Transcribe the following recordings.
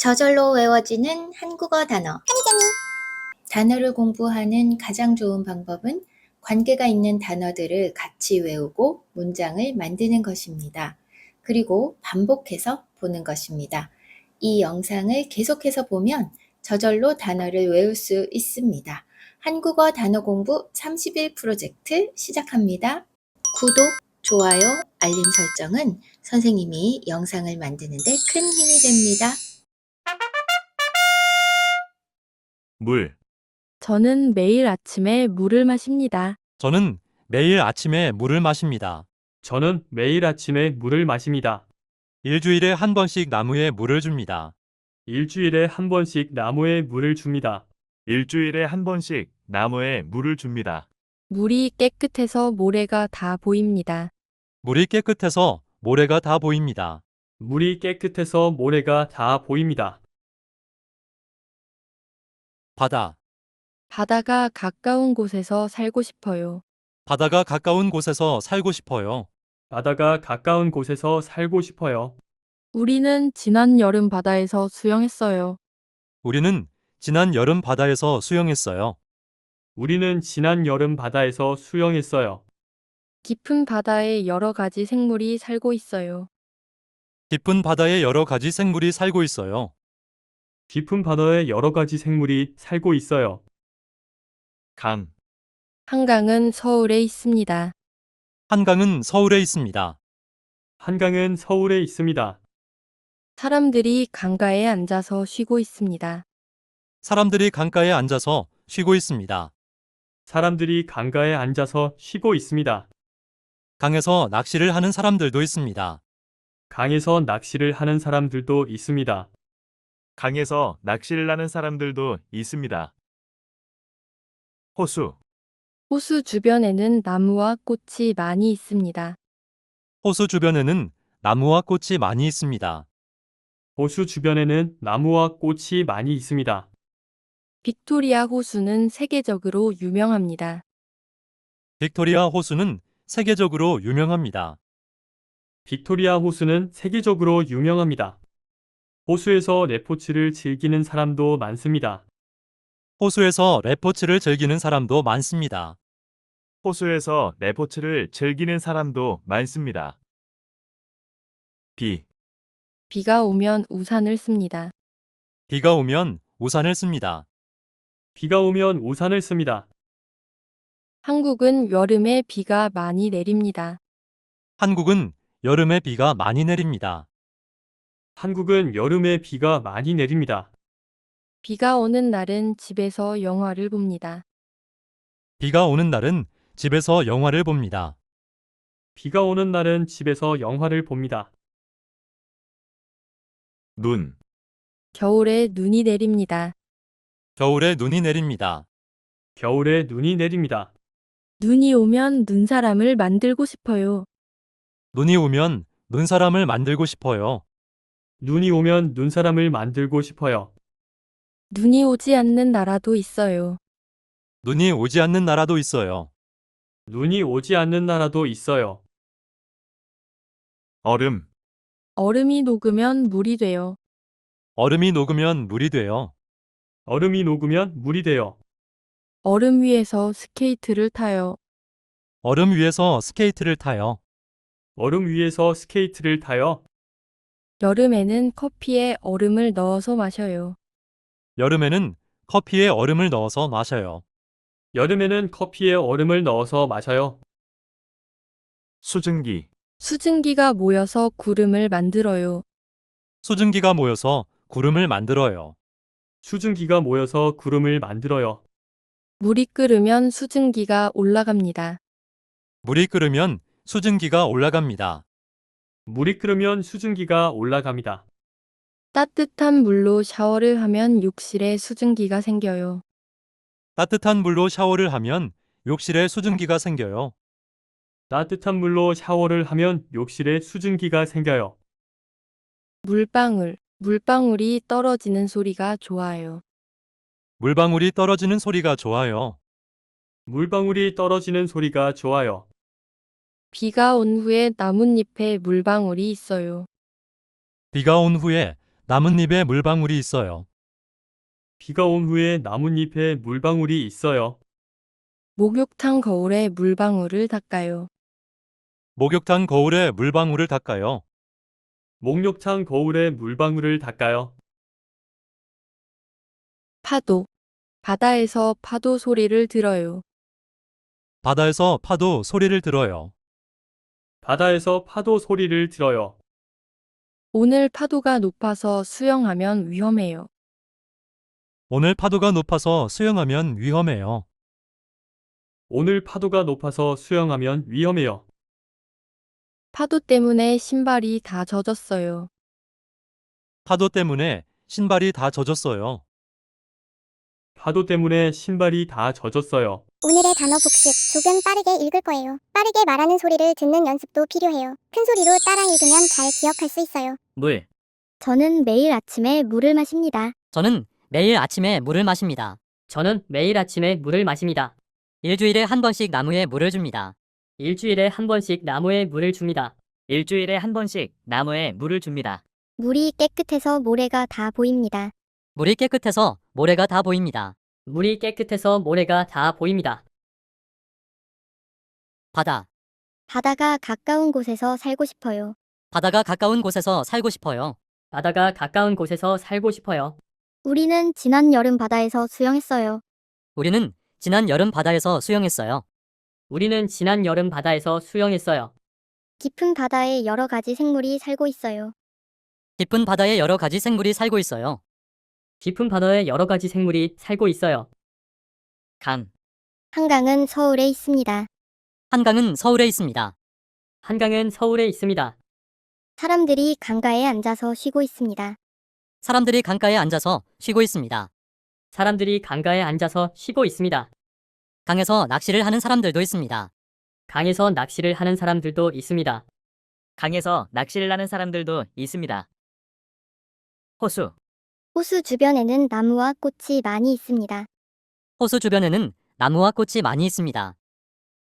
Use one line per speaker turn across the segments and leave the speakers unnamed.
저절로 외워지는 한국어 단어. 단어를 공부하는 가장 좋은 방법은 관계가 있는 단어들을 같이 외우고 문장을 만드는 것입니다. 그리고 반복해서 보는 것입니다. 이 영상을 계속해서 보면 저절로 단어를 외울 수 있습니다. 한국어 단어 공부 30일 프로젝트 시작합니다. 구독, 좋아요, 알림 설정은 선생님이 영상을 만드는데 큰 힘이 됩니다.
물.
저는 매일 아침에 물을 마십니다.
저는 매일 아침에 물을 마십니다.
저는 매일 아침에 물을 마십니다.
일주일에 한 번씩 나무에 물을 줍니다.
일주일에 한 번씩 나무에 물을 줍니다.
일주일에 한 번씩 나무에 물을 줍니다.
물이 깨끗해서 모래가 다 보입니다.
물이 깨끗해서 모래가 다 보입니다.
물이 깨끗해서 모래가 다 보입니다.
바다.
바다가 가까운 곳에서 살고 싶어요.
바다가 가까운 곳에서 살고 싶어요.
바다가 가까운 곳에서 살고 싶어요.
우리는 지난 여름 바다에서 수영했어요.
우리는 지난 여름 바다에서 수영했어요.
우리는 지난 여름 바다에서 수영했어요.
깊은 바다에 여러 가지 생물이 살고 있어요.
깊은 바다에 여러 가지 생물이 살고 있어요.
깊은 바다에 여러 가지 생물이 살고 있어요.
강.
한강은 서울에 있습니다.
한강은 서울에 있습니다.
한강은 서울에 있습니다.
사람들이 강가에 앉아서 쉬고 있습니다.
사람들이 강가에 앉아서 쉬고 있습니다.
사람들이 강가에 앉아서 쉬고 있습니다.
강에서 낚시를 하는 사람들도 있습니다.
강에서 낚시를 하는 사람들도 있습니다.
강에서 낚시를 하는 사람들도 있습니다. 호수.
호수 주변에는 나무와 꽃이 많이 있습니다.
호수 주변에는 나무와 꽃이 많이 있습니다.
호수 주변에는 나무와 꽃이 많이 있습니다.
빅토리아 호수는 세계적으로 유명합니다.
빅토리아 호수는 세계적으로 유명합니다.
빅토리아 호수는 세계적으로 유명합니다. 호수에서 레포츠를 즐기는 사람도 많습니다.
호수에서 레포츠를 즐기는 사람도 많습니다.
호수에서 레포츠를 즐기는 사람도 많습니다. 비.
비가 오면 우산을 씁니다.
비가 오면 우산을 씁니다.
비가 오면 우산을 씁니다.
한국은 여름에 비가 많이 내립니다.
한국은 여름에 비가 많이 내립니다.
한국은 여름에 비가 많이 내립니다.
비가 오는 날은 집에서 영화를 봅니다.
비가 오는 날은 집에서 영화를 봅니다.
비가 오는 날은 집에서 영화를 봅니다.
눈.
겨울에 눈이 내립니다.
겨울에 눈이 내립니다.
겨울에 눈이 내립니다.
눈이 오면 눈사람을 만들고 싶어요.
눈이 오면 눈사람을 만들고 싶어요.
눈이 오면 눈사람을 만들고 싶어요.
눈이 오지 않는 나라도 있어요.
눈이 오지 않는 나라도 있어요.
눈이 오지 않는 나라도 있어요.
얼음.
얼음이 녹으면 물이 돼요.
얼음이 녹으면 물이 돼요.
얼음이 녹으면 물이 돼요.
얼음 위에서 스케이트를 타요.
얼음 위에서 스케이트를 타요.
얼음 위에서 스케이트를 타요.
여름에는 커피에 얼음을 넣어서 마셔요.
여름에는 커피에 얼음을 넣어서 마셔요.
여름에는 커피에 얼음을 넣어서 마셔요.
수증기.
수증기가 모여서 구름을 만들어요.
수증기가 모여서 구름을 만들어요.
수증기가 모여서 구름을 만들어요.
물이 끓으면 수증기가 올라갑니다.
물이 끓으면 수증기가 올라갑니다.
물이 끓으면 수증기가 올라갑니다.
따뜻한 물로 샤워를 하면 욕실에 수증기가 생겨요.
따뜻한 물로 샤워를 하면 욕실에 수증기가 생겨요.
따뜻한 물로 샤워를 하면 욕실에 수증기가 생겨요.
물방울, 물방울이 떨어지는 소리가 좋아요.
물방울이 떨어지는 소리가 좋아요.
물방울이 떨어지는 소리가 좋아요.
비가 온 후에 나뭇잎에 물방울이 있어요.
비가 온 후에 나뭇잎에 물방울이 있어요.
비가 온 후에 나뭇잎에 물방울이 있어요.
목욕탕 거울에 물방울을 닦아요.
목욕탕 거울에 물방울을 닦아요.
목욕탕 거울에 물방울을 닦아요.
파도. 바다에서 파도 소리를 들어요.
바다에서 파도 소리를 들어요.
바다에서 파도 소리를 들어요.
오늘 파도가 높아서 수영하면 위험해요.
오늘 파도가 높아서 수영하면 위험해요.
오늘 파도가 높아서 수영하면 위험해요.
파도 때문에 신발이 다 젖었어요.
파도 때문에 신발이 다 젖었어요.
파도 때문에 신발이 다 젖었어요.
오늘의 단어 복습, 조금 빠르게 읽을 거예요. 빠르게 말하는 소리를 듣는 연습도 필요해요. 큰 소리로 따라 읽으면 잘 기억할 수 있어요.
물.
저는 매일 아침에 물을 마십니다.
저는 매일 아침에 물을 마십니다.
저는 매일 아침에 물을 마십니다.
일주일에 한 번씩 나무에 물을 줍니다.
일주일에 한 번씩 나무에 물을 줍니다.
일주일에 한 번씩 나무에 물을 줍니다.
물이 깨끗해서 모래가 다 보입니다.
물이 깨끗해서 모래가 다 보입니다.
물이 깨끗해서 모래가 다 보입니다.
바다.
바다가 가까운 곳에서 살고 싶어요.
바다가 가까운 곳에서 살고 싶어요.
바다가 가까운 곳에서 살고 싶어요.
우리는 지난 여름 바다에서 수영했어요.
우리는 지난 여름 바다에서 수영했어요.
우리는 지난 여름 바다에서 수영했어요.
깊은 바다에 여러 가지 생물이 살고 있어요.
깊은 바다에 여러 가지 생물이 살고 있어요.
깊은 바다에 여러 가지 생물이 살고 있어요.
강.
한강은 서울에 있습니다.
한강은 서울에 있습니다.
한강은 서울에 있습니다.
사람들이 강가에 앉아서 쉬고 있습니다.
사람들이 강가에 앉아서 쉬고 있습니다.
사람들이 강가에 앉아서 쉬고 있습니다.
강에서 낚시를 하는 사람들도 있습니다.
강에서 낚시를 하는 사람들도 있습니다.
강에서 낚시를 하는 사람들도 있습니다. 호수.
호수 주변에는 나무와 꽃이 많이 있습니다.
호수 주변에는 나무와 꽃이 많이 있습니다.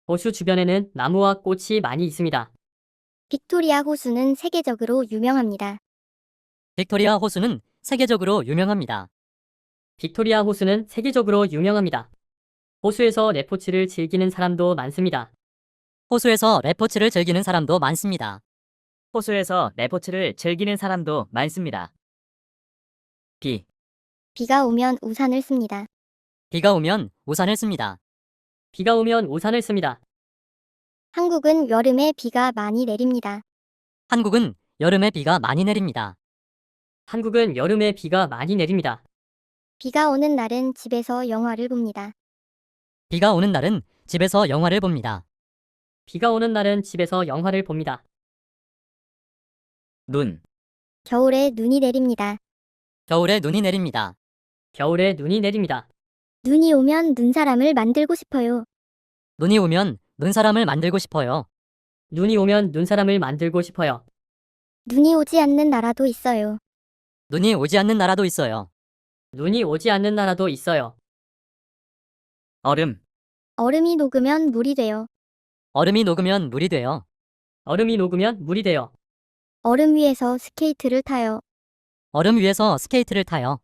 호수 주변에는 나무와 꽃이 많이 있습니다.
빅토리아 호수는 세계적으로 유명합니다.
빅토리아 호수는 세계적으로 유명합니다.
빅토리아 호수는 세계적으로 유명합니다. 호수에서 레포츠를 즐기는 사람도 많습니다.
호수에서 레포츠를 즐기는 사람도 많습니다. 호수에서 레포츠를 즐기는 사람도 많습니다. 비.
비가 오면 우산을 씁니다.
비가 오면 우산을 씁니다.
비가 오면 우산을 씁니다.
한국은 여름에 비가 많이 내립니다.
한국은 여름에 비가 많이 내립니다.
한국은 여름에 비가 많이 내립니다.
비가 오는 날은 집에서 영화를 봅니다.
비가 오는 날은 집에서 영화를 봅니다.
비가 오는 날은 집에서 영화를 봅니다.
눈.
겨울에 눈이 내립니다.
겨울에 눈이 내립니다.
겨울에 눈이 내립니다.
눈이 오면 눈사람을 만들고 싶어요.
눈이 오면 눈사람을 만들고 싶어요.
눈이 오면 눈사람을 만들고 싶어요.
눈이 오지 않는 나라도 있어요.
눈이 오지 않는 나라도 있어요.
눈이 오지 않는 나라도 있어요.
얼음.
얼음이 녹으면 물이 돼요.
얼음이 녹으면 물이 돼요.
얼음이 녹으면 물이 돼요.
얼음 위에서 스케이트를 타요.
얼음 위에서 스케이트를 타요.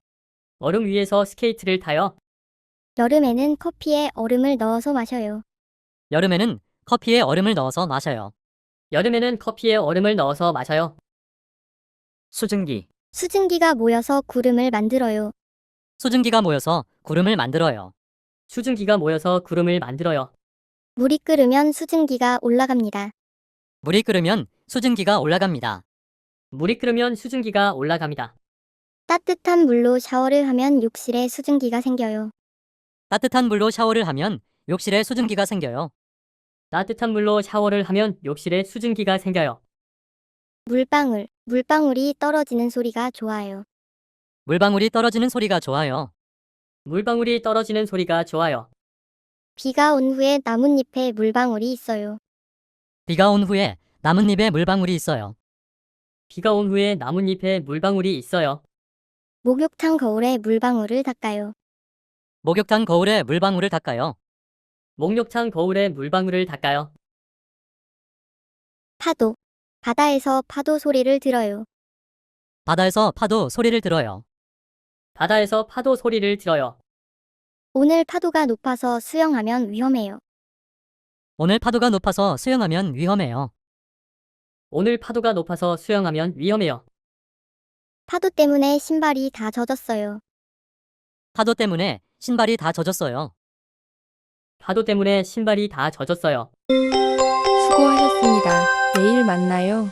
얼음 위에서 스케이트를 타요.
여름에는 커피에 얼음을 넣어서 마셔요.
여름에는 커피에 얼음을 넣어서 마셔요.
여름에는 커피에 얼음을 넣어서 마셔요.
수증기.
수증기가 모여서 구름을 만들어요.
수증기가 모여서 구름을 만들어요.
수증기가 모여서 구름을 만들어요.
물이 끓으면 수증기가 올라갑니다.
물이 끓으면 수증기가 올라갑니다.
물이 끓으면 수증기가 올라갑니다.
따뜻한 물로 샤워를 하면 욕실에 수증기가 생겨요.
따뜻한 물로 샤워를 하면 욕실에 수증기가 생겨요.
따뜻한 물로 샤워를 하면 욕실에 수증기가 생겨요.
물방울, 물방울이 떨어지는 소리가 좋아요.
물방울이 떨어지는 소리가 좋아요.
물방울이 떨어지는 소리가 좋아요.
비가 온 후에 나뭇잎에 물방울이 있어요.
비가 온 후에 나뭇잎에 물방울이 있어요.
비가 온 후에 나뭇잎에 물방울이 있어요.
목욕탕 거울에 물방울을 닦아요.
목욕탕 거울에 물방울을 닦아요.
목욕탕 거울에 물방울을 닦아요.
파도, 바다에서 파도 소리를 들어요.
바다에서 파도 소리를 들어요.
바다에서 파도 소리를 들어요.
오늘 파도가 높아서 수영하면 위험해요.
오늘 파도가 높아서 수영하면 위험해요.
오늘 파도가 높아서 수영하면 위험해요.
파도 때문에 신발이 다 젖었어요.
파도 때문에 신발이 다 젖었어요.
파도 때문에 신발이 다 젖었어요.
수고하셨습니다. 내일 만나요.